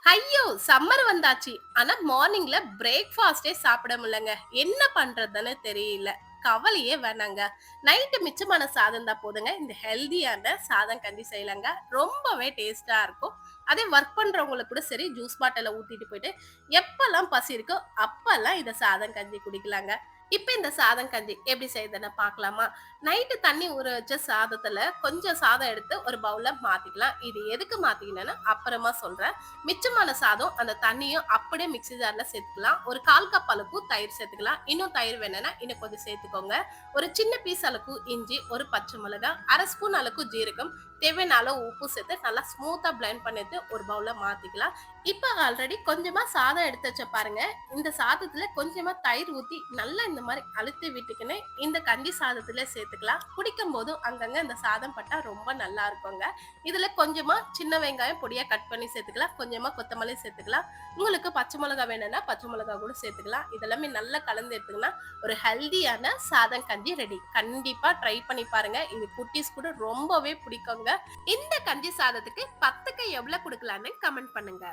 ஐயோ! சம்மர் வந்தாச்சு. ஆனா மார்னிங்ல பிரேக்ஃபாஸ்ட்டே சாப்பிட முடியலங்க. என்ன பண்றதுன்னு தெரியல. கவலையே வேணாங்க. நைட்டு மிச்சமான சாதம் தான் போதுங்க. இந்த ஹெல்தியான சாதம் கஞ்சி செய்யலாங்க. ரொம்பவே டேஸ்ட்டா இருக்கும். அதே ஒர்க் பண்றவங்களுக்கு கூட சரி, ஜூஸ் பாட்டில்ல ஊத்திட்டு போயிட்டு, எப்பலாம் பசி இருக்கோ, அப்பலாம் இந்த சாதம் கஞ்சி குடிக்கலாங்க. இப்ப இந்த சாதம் கஞ்சி எப்படி செய்யுதுன்னு பார்க்கலாமா? நைட்டு தண்ணி ஊற வச்ச சாதத்துல கொஞ்சம் சாதம் எடுத்து ஒரு பவுல்ல மாத்திக்கலாம். இது எதுக்கு மாத்திக்கினேன்னு அப்புறமா சொல்றேன். மிச்சமான சாதம் அந்த தண்ணியும் அப்படியே மிக்ஸி ஜார்ல சேர்த்துக்கலாம். ஒரு 1/4 கப் அளவுக்கு தயிர் சேர்த்துக்கலாம். இன்னும் தயிர் வேணும்னா இன்னும் கொஞ்சம் சேர்த்துக்கோங்க. ஒரு சின்ன பீஸ் அளவுக்கு இஞ்சி, ஒரு பச்சை மிளகாய், 1/2 ஸ்பூன் அளவுக்கு ஜீரகம், தேவையான அளவு உப்பு சேர்த்து நல்லா ஸ்மூத்தா பிளெண்ட் பண்ணிட்டு ஒரு பவுல்ல மாத்திக்கலாம். இப்ப ஆல்ரெடி கொஞ்சமா சாதம் எடுத்து வச்ச பாருங்க. இந்த சாதத்துல கொஞ்சமா தயிர் ஊத்தி நல்லா இந்த மாதிரி அழுத்தி விட்டுக்கின்னு இந்த கஞ்சி சாதத்துல சேர்த்துக்கலாம். குடிக்கும்போது அங்கங்க இந்த சாதம் பட்டா ரொம்ப நல்லா இருக்குங்க. இதுல கொஞ்சமா சின்ன வெங்காயம் பொடியா கட் பண்ணி சேர்த்துக்கலாம். கொஞ்சமா கொத்தமல்லி சேர்த்துக்கலாம். உங்களுக்கு பச்சை மிளகாய் வேணும்னா பச்சை மிளகாய் கூட சேர்த்துக்கலாம். இதெல்லாமே நல்லா கலந்து எடுத்துக்கினா ஒரு ஹெல்தியான சாதம் கஞ்சி ரெடி. கண்டிப்பா ட்ரை பண்ணி பாருங்க. இது குட்டீஸ் கூட ரொம்பவே பிடிக்குங்க. இந்த கஞ்சி சாதத்துக்கு 10க்கு எவ்வளவு குடுக்கலாம்னு கமெண்ட் பண்ணுங்க.